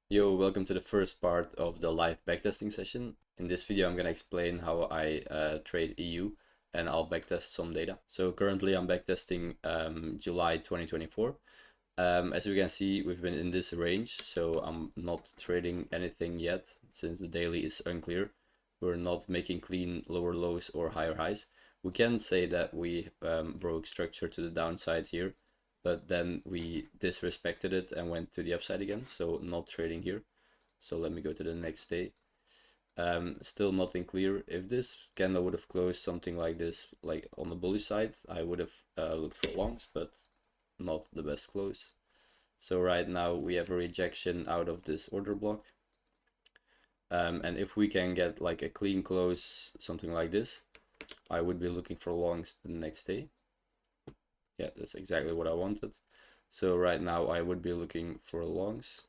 Yo, welcome to the first part of the live backtesting session. In this video, I'm going to explain how I trade EU and I'll backtest some data. So currently I'm backtesting July 2024. As you can see, we've been in this range, so I'm not trading anything yet since the daily is unclear. We're not making clean lower lows or higher highs. We can say that we broke structure to the downside here, but then we disrespected it and went to the upside again, so not trading here. So let me go to the next day. Still nothing clear. If this candle would have closed something like this, like on the bullish side, I would have looked for longs, but not the best close. So right now we have a rejection out of this order block. And if we can get like a clean close, something like this, I would be looking for longs the next day. Yeah, that's exactly what I wanted. So right now I would be looking for longs.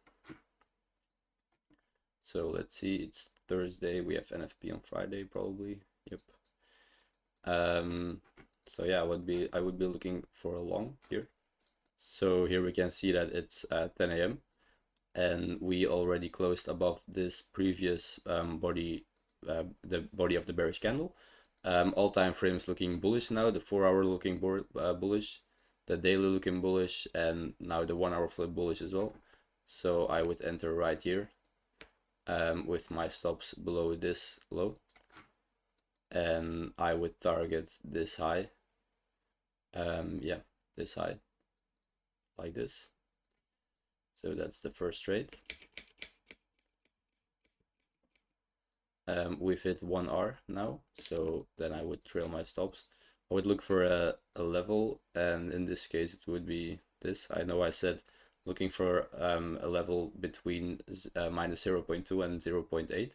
So let's see, it's Thursday, we have NFP on Friday probably. Yep. So yeah, I would be looking for a long here. So here we can see that it's 10 a.m. and we already closed above this previous body, the body of the bearish candle. All time frames looking bullish now, the 4-hour looking bullish, the daily looking bullish, and now the 1-hour flip bullish as well. So I would enter right here with my stops below this low, and I would target this high. Yeah, this high, like this. So that's the first trade. We've hit 1R now, so then I would trail my stops. I would look for a level, and in this case it would be this. I know I said looking for a level between minus 0.2 and 0.8,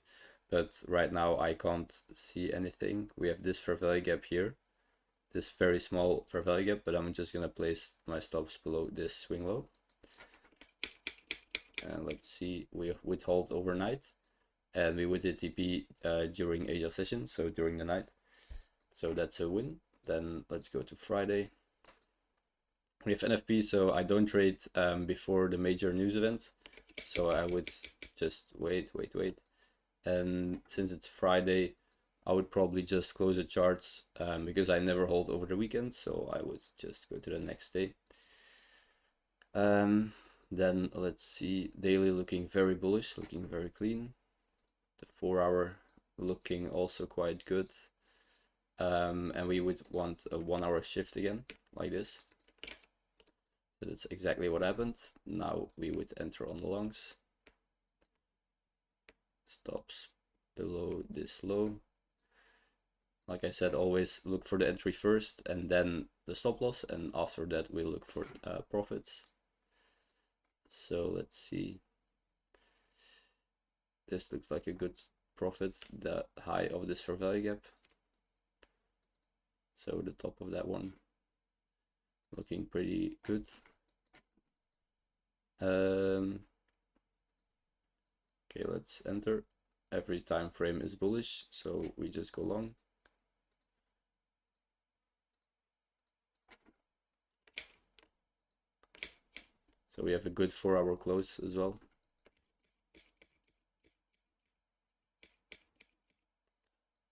but right now I can't see anything. We have this fair value gap here, this very small fair value gap, but I'm just gonna place my stops below this swing low. And let's see, we withhold overnight, and we would hit TP during Asia session, so during the night. So that's a win. Then let's go to Friday. We have NFP, so I don't trade before the major news events. So I would just wait. And since it's Friday, I would probably just close the charts because I never hold over the weekend. So I would just go to the next day. Then let's see, daily looking very bullish, looking very clean. The 4-hour looking also quite good. And we would want a 1-hour shift again, like this. So that's exactly what happened. Now we would enter on the longs. Stops below this low. Like I said, always look for the entry first and then the stop loss, and after that we look for profits. So let's see. This looks like a good profit, the high of this fair value gap. So the top of that one looking pretty good. Okay, let's enter. Every time frame is bullish, so we just go long. So we have a good 4-hour close as well.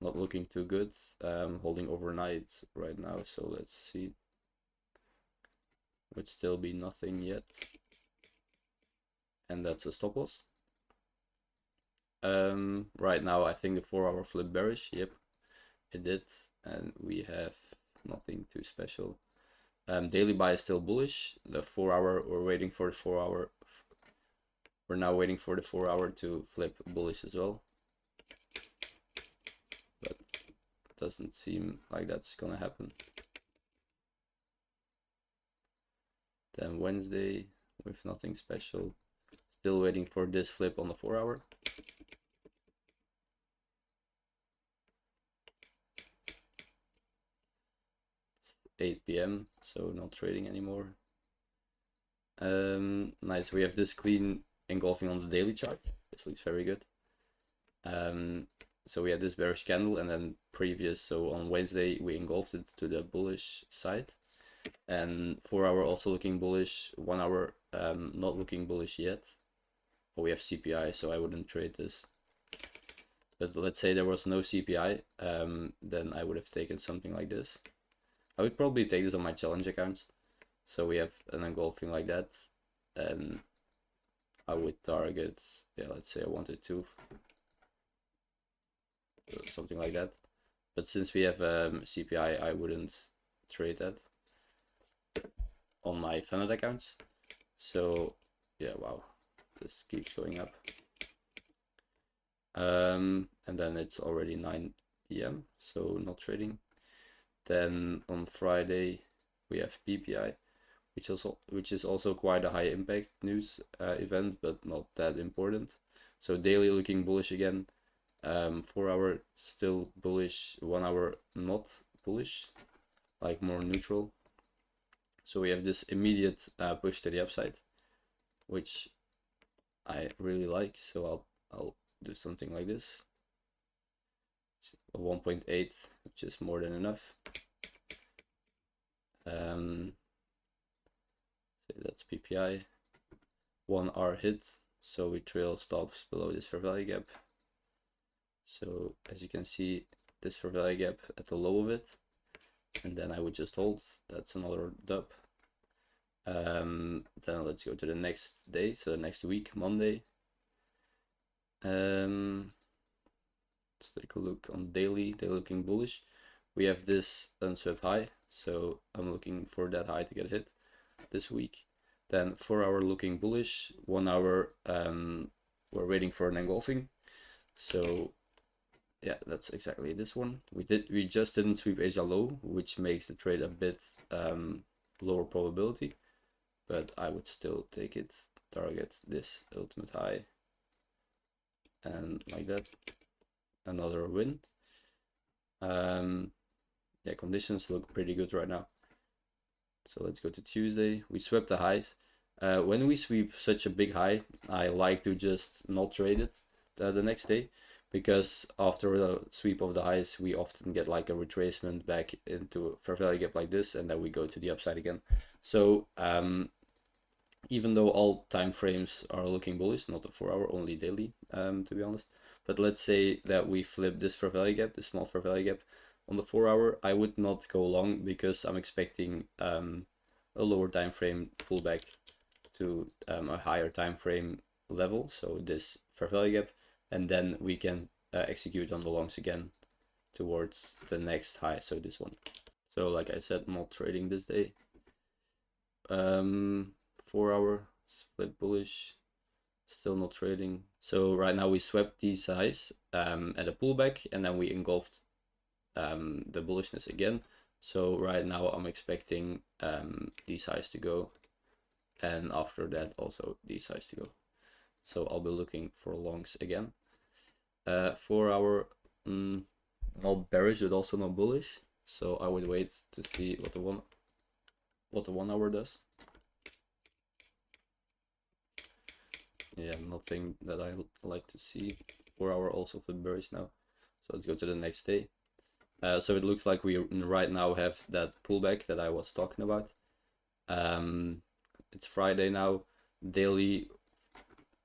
Not looking too good. Holding overnight right now, so let's see. Would still be nothing yet. And that's a stop loss. Right now I think the 4-hour flip bearish. Yep, it did, and we have nothing too special. Daily buy is still bullish. The 4-hour, we're waiting for the 4-hour. We're now waiting for the 4-hour to flip bullish as well. But it doesn't seem like that's gonna happen. Then Wednesday with nothing special. Still waiting for this flip on the 4-hour. 8 p.m. so not trading anymore. Nice, we have this clean engulfing on the daily chart. This looks very good. So we had this bearish candle, and then previous, so on Wednesday we engulfed it to the bullish side, and 4-hour also looking bullish, 1-hour not looking bullish yet. we have CPI, so I wouldn't trade this. But let's say there was no CPI, then I would have taken something like this. I would probably take this on my challenge accounts. So we have an engulfing like that, and I would target, yeah, let's say I wanted to, something like that. But since we have CPI, I wouldn't trade that on my Funnel accounts. So yeah, wow, this keeps going up. And then it's already 9 p.m. so not trading. Then on Friday we have PPI, which is also quite a high impact news event, but not that important. So daily looking bullish again. 4 hour still bullish, 1 hour not bullish, like more neutral. So we have this immediate push to the upside, which I really like. So I'll do something like this. 1.8, which is more than enough. So that's PPI. 1 hour hit, so we trail stops below this fair value gap. So as you can see, this fair value gap at the low of it, and then I would just hold. That's another dub. Then let's go to the next day, so next week, Monday. Let's take a look on daily. They're looking bullish. We have this unswept high, so I'm looking for that high to get hit this week. Then 4 hour looking bullish, 1 hour we're waiting for an engulfing. So yeah, that's exactly this one. We just didn't sweep Asia low, which makes the trade a bit lower probability, but I would still take it, target this ultimate high, and like that, another win. Yeah, conditions look pretty good right now. So let's go to Tuesday. We swept the highs. When we sweep such a big high, I like to just not trade it the next day, because after the sweep of the highs, we often get like a retracement back into a fair value gap like this, and then we go to the upside again. So even though all time frames are looking bullish, not the 4 hour, only daily, to be honest. But let's say that we flip this fair value gap, this small fair value gap, on the 4 hour, I would not go long because I'm expecting a lower time frame pullback to a higher time frame level, so this fair value gap, and then we can execute on the longs again towards the next high, so this one. So like I said, not trading this day. 4 hour split bullish, still not trading. So right now we swept these highs at a pullback, and then we engulfed the bullishness again. So right now I'm expecting these highs to go, and after that also these highs to go. So I'll be looking for longs again. 4 hour not bearish but also not bullish, so I would wait to see what the 1 hour does. Yeah, nothing that I like to see. 4 hour also for bearish now. So let's go to the next day. So it looks like we right now have that pullback that I was talking about. It's Friday now. Daily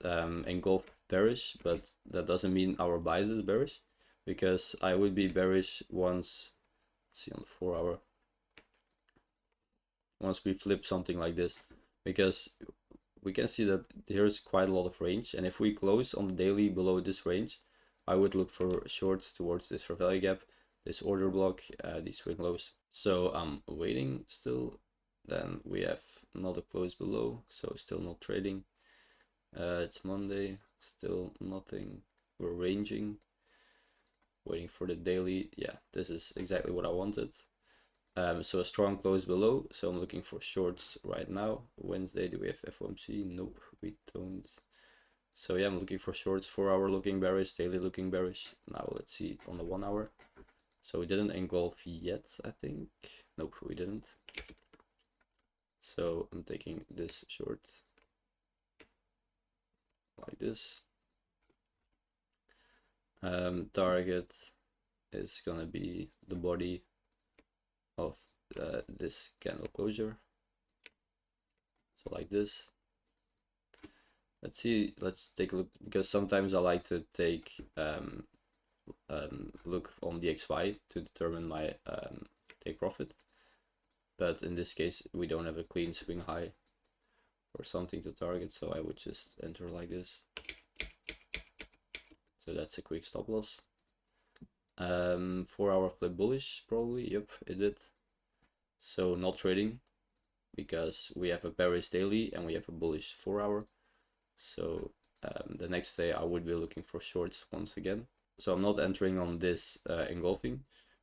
engulfed bearish, but that doesn't mean our bias is bearish, because I would be bearish once, let's see on the 4 hour, once we flip something like this, because we can see that there's quite a lot of range, and if we close on the daily below this range, I would look for shorts towards this fair value gap, this order block, these swing lows. So I'm waiting still. Then we have another close below, so still not trading. It's Monday, still nothing. We're ranging, waiting for the daily. Yeah, this is exactly what I wanted. So a strong close below, so I'm looking for shorts right now. Wednesday, do we have FOMC? Nope, we don't. So yeah, I'm looking for shorts. 4 hour looking bearish, daily looking bearish. Now let's see on the 1 hour. So we didn't engulf yet, I think. Nope, we didn't. So I'm taking this short like this. Target is gonna be the body of this candle closure. So like this. Let's see, let's take a look, because sometimes I like to take look on the XY to determine my take profit. But in this case, we don't have a clean swing high or something to target, so I would just enter like this. So that's a quick stop loss. 4 hour flip bullish, probably. Yep, it did. So not trading, because we have a bearish daily and we have a bullish 4 hour. So the next day I would be looking for shorts once again. So I'm not entering on this engulfing,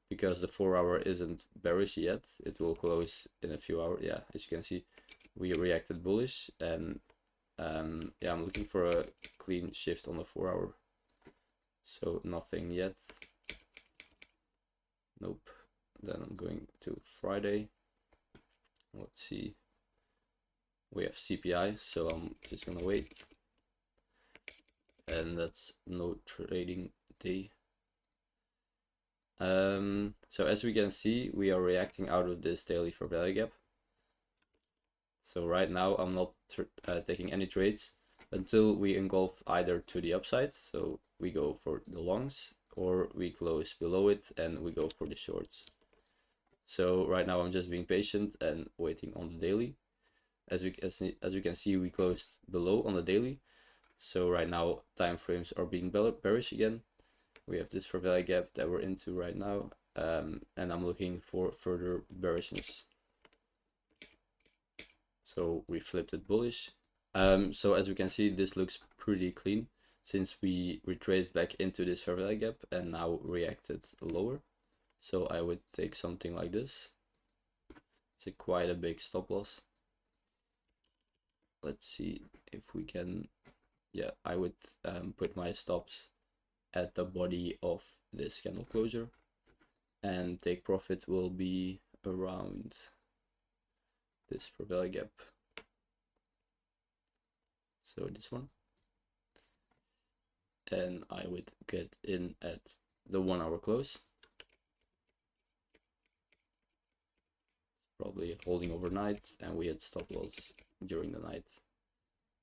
because the 4 hour isn't bearish yet. It will close in a few hours. Yeah, as you can see, we reacted bullish, and yeah, I'm looking for a clean shift on the 4 hour. So nothing yet. Nope. Then I'm going to Friday. Let's see. We have CPI, so I'm just gonna wait. And that's no trading day. So as we can see, we are reacting out of this daily fair value gap. So right now I'm not taking any trades until we engulf either to the upside, so we go for the longs, or we close below it and we go for the shorts. So right now I'm just being patient and waiting on the daily. As you can see, we closed below on the daily. So right now time frames are being bearish again. We have this fair value gap that we're into right now, and I'm looking for further bearishness. So we flipped it bullish. So as we can see, this looks pretty clean, since we retraced back into this fair value gap and now reacted lower. So I would take something like this. It's quite a big stop loss. Let's see if we can, yeah, I would put my stops at the body of this candle closure, and take profit will be around this fair value gap. So this one, and I would get in at the 1 hour close, probably holding overnight, and we had stop loss during the night.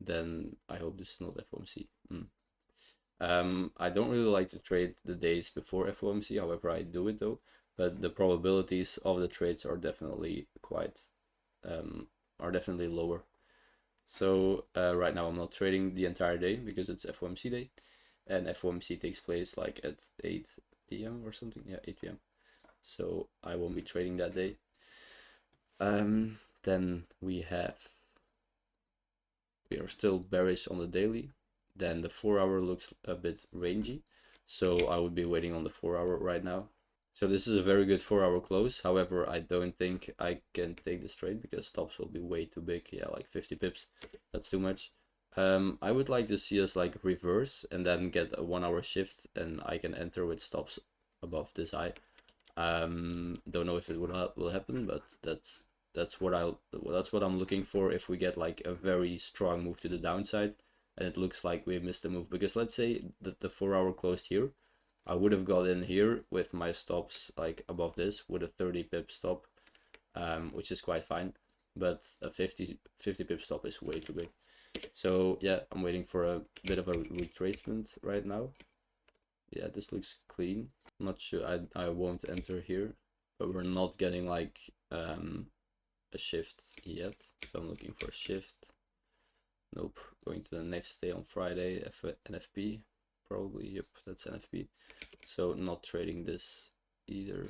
Then I hope this is not FOMC. I don't really like to trade the days before FOMC, however I do it though, but the probabilities of the trades are definitely lower. So right now I'm not trading the entire day because it's FOMC day, and FOMC takes place like at 8 p.m. or something. Yeah, 8 p.m. So I won't be trading that day. Then we are still bearish on the daily. Then the 4 hour looks a bit rangy, so I would be waiting on the 4 hour right now. So this is a very good 4 hour close. However, I don't think I can take this trade because stops will be way too big. Yeah, like 50 pips. That's too much. I would like to see us like reverse and then get a 1 hour shift, and I can enter with stops above this high. Don't know if it will happen, but that's what I'm looking for if we get like a very strong move to the downside, and it looks like we missed the move. Because let's say that the 4 hour closed here, I would have got in here with my stops like above this with a 30 pip stop, which is quite fine, but a 50 pip stop is way too big. So yeah, I'm waiting for a bit of a retracement right now. Yeah, this looks clean. I'm not sure, I won't enter here, but we're not getting like a shift yet, so I'm looking for a shift. Nope. Going to the next day on Friday, NFP probably. Yep, that's NFP. So not trading this either.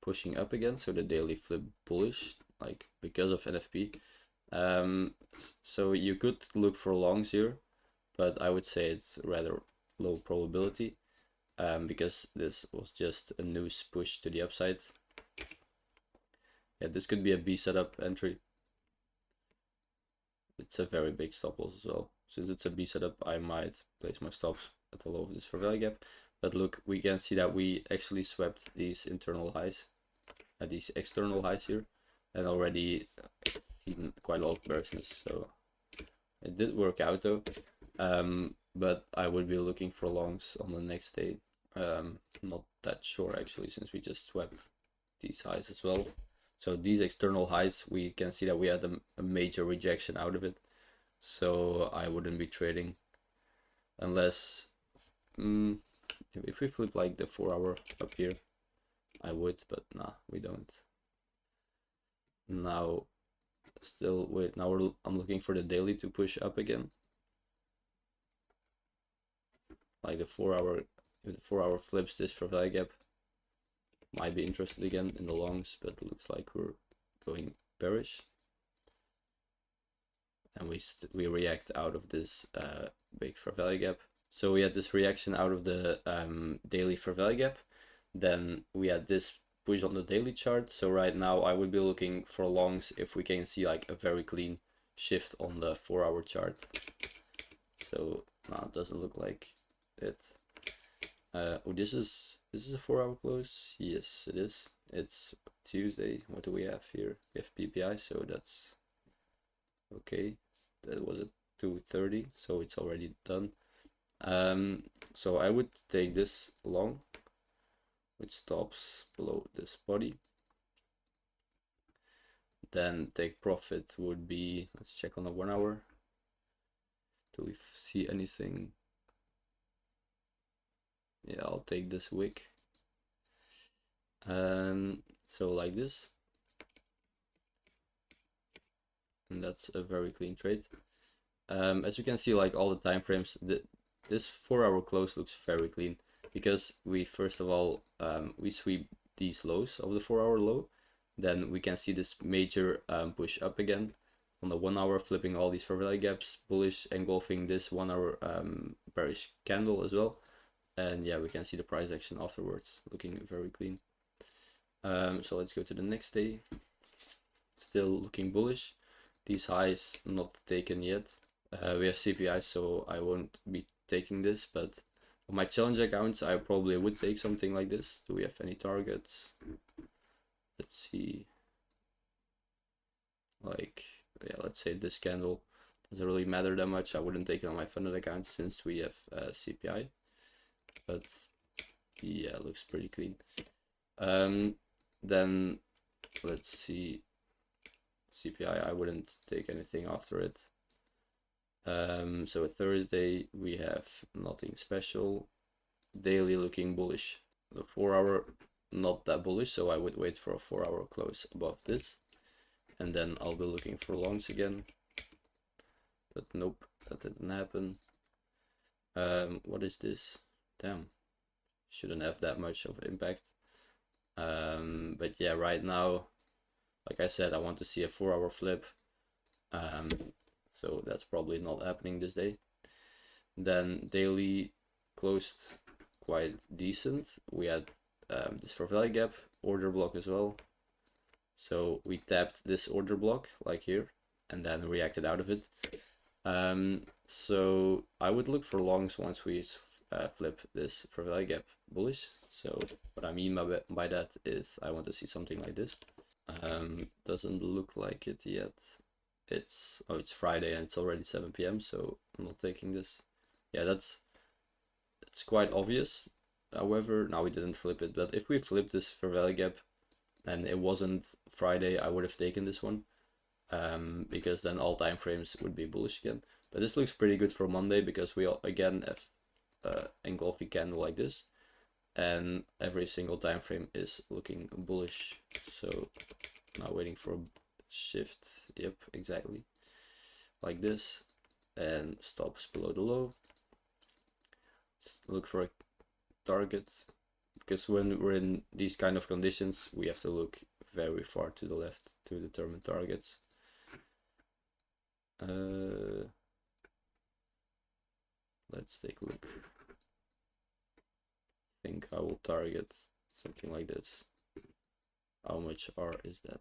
Pushing up again, so the daily flip bullish, like because of NFP. So you could look for longs here, but I would say it's rather low probability, because this was just a news push to the upside. Yeah, this could be a B setup entry. It's a very big stop loss as well. Since it's a B setup, I might place my stops at the low of this fair value gap. But look, we can see that we actually swept these internal highs, these external highs here, and already seen quite a lot of bearishness. So it did work out though. But I would be looking for longs on the next day. Not that sure actually, since we just swept these highs as well. So these external highs, we can see that we had a major rejection out of it. so I wouldn't be trading unless if we flip like the 4 hour up here, I would, but nah, we don't. Now still wait, now I'm looking for the daily to push up again, like the 4 hour. If the 4 hour flips this for value gap, might be interested again in the longs, but looks like we're going bearish, and we react out of this big fair value gap. So we had this reaction out of the daily fair value gap, then we had this push on the daily chart. So right now I would be looking for longs if we can see like a very clean shift on the 4 hour chart. So no, it doesn't look like it. Oh, this is a 4 hour close. Yes, it is. It's Tuesday. What do we have here? We have PPI, so that's okay. That was at 2:30, so it's already done. So I would take this long, which stops below this body. Then take profit would be, let's check on the 1 hour. Do we see anything? Yeah, I'll take this wick. So like this, and that's a very clean trade. As you can see, like all the time frames, this 4 hour close looks very clean, because we first of all we sweep these lows of the 4 hour low, then we can see this major push up again on the 1 hour, flipping all these fair value gaps, bullish, engulfing this 1 hour bearish candle as well, and yeah, we can see the price action afterwards looking very clean. So let's go to the next day. Still looking bullish. These highs not taken yet. We have CPI, so I won't be taking this, but on my challenge accounts I probably would take something like this. Do we have any targets? Let's see. Like, yeah, let's say this candle doesn't really matter that much. I wouldn't take it on my funded account since we have CPI, but yeah, it looks pretty clean. Then let's see, CPI, I wouldn't take anything after it. So Thursday we have nothing special. Daily looking bullish. The 4 hour not that bullish, so I would wait for a 4 hour close above this, and then I'll be looking for longs again. But nope, that didn't happen. What is this? Damn, shouldn't have that much of impact. But yeah, right now, like I said, I want to see a 4 hour flip. So that's probably not happening this day. Then daily closed quite decent. We had this for value gap, order block as well. So we tapped this order block like here, and then reacted out of it. So I would look for longs once we flip this for value gap bullish. So what I mean by that is I want to see something like this. Doesn't look like it yet. It's Friday and it's already 7 p.m. so I'm not taking this. Yeah, it's quite obvious. However, now we didn't flip it, but if we flipped this for value gap and it wasn't Friday, I would have taken this one, because then all time frames would be bullish again. But this looks pretty good for Monday because we again have engulfing candle like this, and every single time frame is looking bullish. So now waiting for a shift. Yep, exactly like this, and stops below the low. Look for a target, because when we're in these kind of conditions we have to look very far to the left to determine targets. Let's take a look. I think I will target something like this. How much R is that?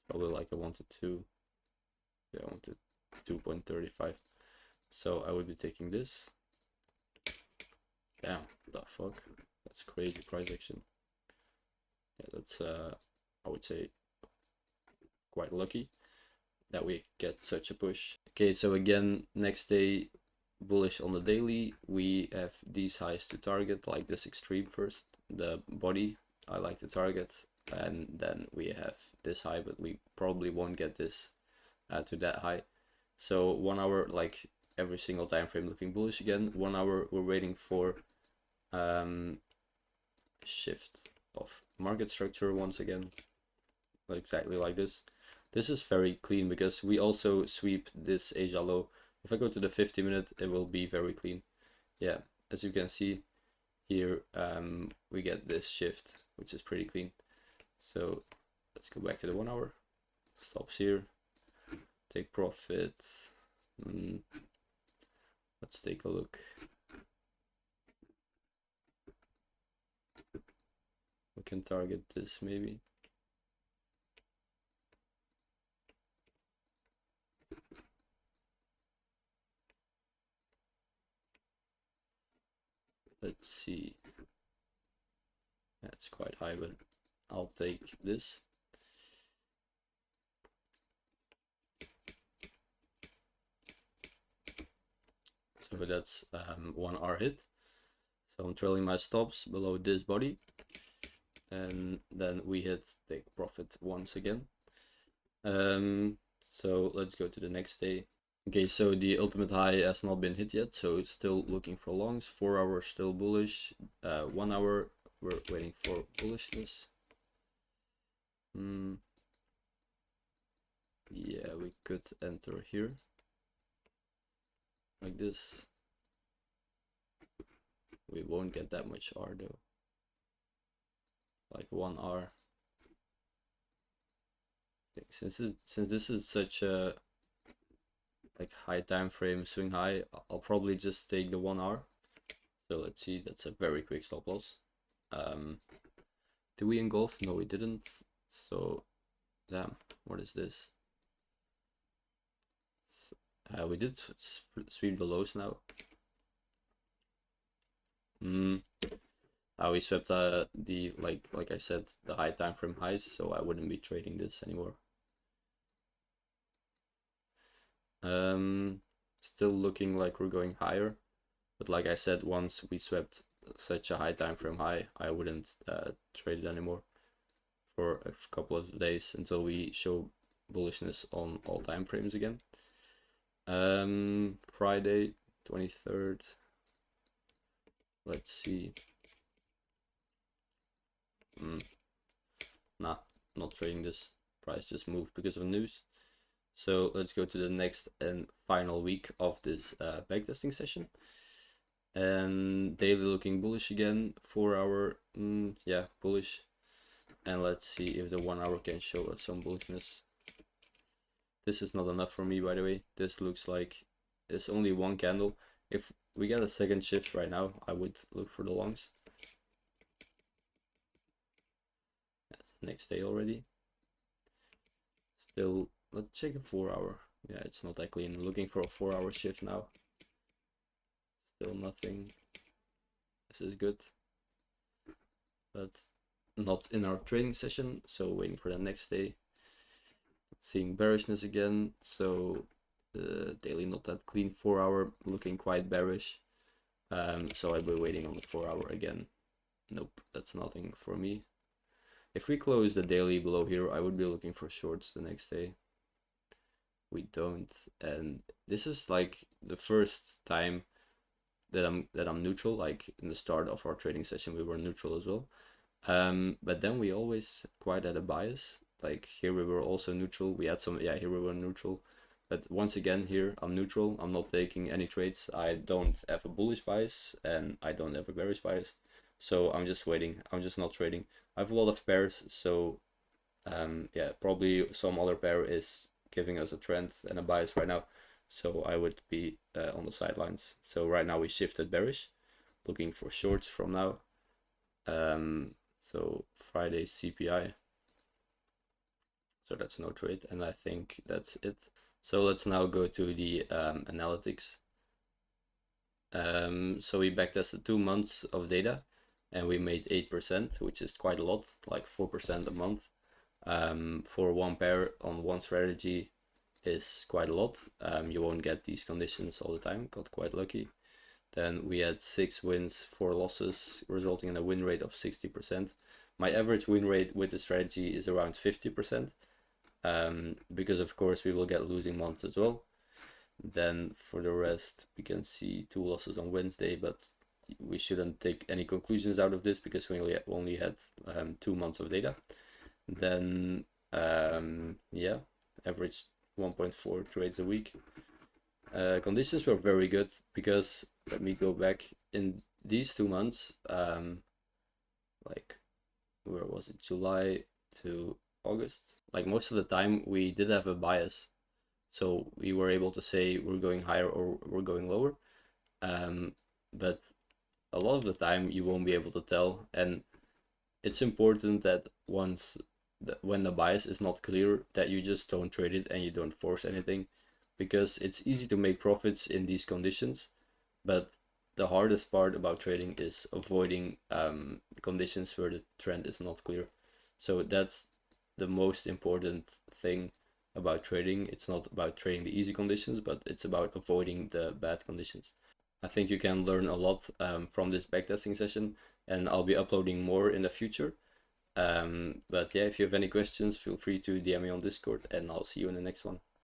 Probably like I wanted to, yeah, I wanted 2.35. So I would be taking this. Damn, the fuck, that's crazy price action. Yeah, that's I would say quite lucky that we get such a push. Okay, so again, next day bullish on the daily. We have these highs to target, like this extreme first, the body I like to target, and then we have this high, but we probably won't get this to that high. So 1 hour, like every single time frame looking bullish again. 1 hour we're waiting for shift of market structure once again, exactly like this. This is very clean because we also sweep this Asia low. If I go to the 50-minute, it will be very clean. Yeah, as you can see here, we get this shift, which is pretty clean. So let's go back to the 1 hour. Stops here. Take profit. Let's take a look. We can target this maybe. Let's see. That's quite high, but I'll take this. So that's 1 hour hit. So I'm trailing my stops below this body, and then we hit take profit once again. So let's go to the next day. Okay, so the ultimate high has not been hit yet, so it's still looking for longs. 4 hours still bullish. 1 hour we're waiting for bullishness. Yeah, we could enter here like this. We won't get that much R though, like 1 R. Since this is such a like high time frame swing high, I'll probably just take the 1 hour. So let's see, that's a very quick stop loss. Did we engulf? No, we didn't. So damn, what is this? We did sweep the lows now. We swept the like I said, the high time frame highs, so I wouldn't be trading this anymore. Still looking like we're going higher, but like I said, once we swept such a high time frame high, I wouldn't trade it anymore for a couple of days until we show bullishness on all time frames again. Friday 23rd. Let's see. Nah, not trading this. Price just moved because of news. So let's go to the next and final week of this backtesting session. And daily looking bullish again. 4 hour, yeah, bullish. And let's see if the 1 hour can show us some bullishness. This is not enough for me, by the way. This looks like it's only one candle. If we get a second shift right now, I would look for the longs. That's the next day already. Still, let's check a 4 hour. Yeah, it's not that clean. Looking for a 4 hour shift now. Still nothing. This is good, but not in our trading session. So waiting for the next day. Seeing bearishness again. So daily not that clean. 4 hour looking quite bearish. So I'll be waiting on the 4 hour again. Nope, that's nothing for me. If we close the daily below here, I would be looking for shorts the next day. We don't, and this is like the first time that I'm neutral. Like in the start of our trading session, we were neutral as well. But then we always quite had a bias. Like here we were also neutral. We had some, yeah, here we were neutral. But once again, here I'm neutral. I'm not taking any trades. I don't have a bullish bias and I don't have a bearish bias. So I'm just waiting. I'm just not trading. I have a lot of pairs. So yeah, probably some other pair is giving us a trend and a bias right now. So I would be on the sidelines. So right now we shifted bearish, looking for shorts from now. So Friday CPI. So that's no trade, and I think that's it. So let's now go to the analytics. So we backtested 2 months of data, and we made 8%, which is quite a lot, like 4% a month. For one pair on one strategy is quite a lot. You won't get these conditions all the time. Got quite lucky. Then we had 6 wins, 4 losses, resulting in a win rate of 60%. My average win rate with the strategy is around 50%. because of course we will get losing months as well. Then for the rest, we can see 2 losses on Wednesday, but we shouldn't take any conclusions out of this because we only had 2 months of data. Then yeah, averaged 1.4 trades a week. Conditions were very good because, let me go back, in these 2 months, like, where was it, July to August, like most of the time we did have a bias, so we were able to say we're going higher or we're going lower, but a lot of the time you won't be able to tell. And it's important that when the bias is not clear, that you just don't trade it and you don't force anything, because it's easy to make profits in these conditions, but the hardest part about trading is avoiding conditions where the trend is not clear. So that's the most important thing about trading. It's not about trading the easy conditions, but it's about avoiding the bad conditions. I think you can learn a lot from this backtesting session, and I'll be uploading more in the future. But yeah, if you have any questions, feel free to DM me on Discord, and I'll see you in the next one.